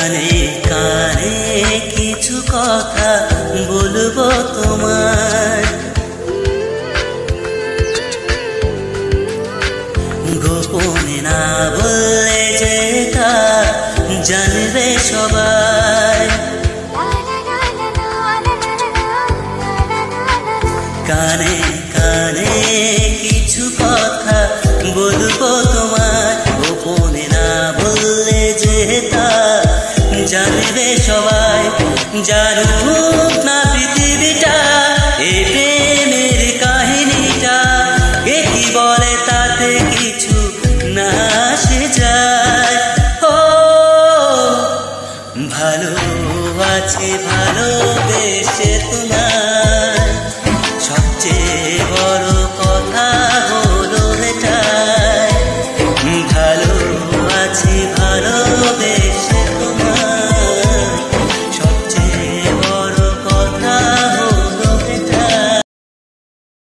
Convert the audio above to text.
কানে কানে কিছু কথা বলবো তোমায়, গোপনে না বললে যেটা জানবে সবাই। কানে কানে কিছু কথা বলবো তোমায়, গোপনে না বললে যেটা জানবে সবাই। জানুক না পৃথিবীটা এই প্রেমের কাহিনীটা, কে কি বলে তাতে কিছু না আসে যায়। ও ভালো আছে ভালো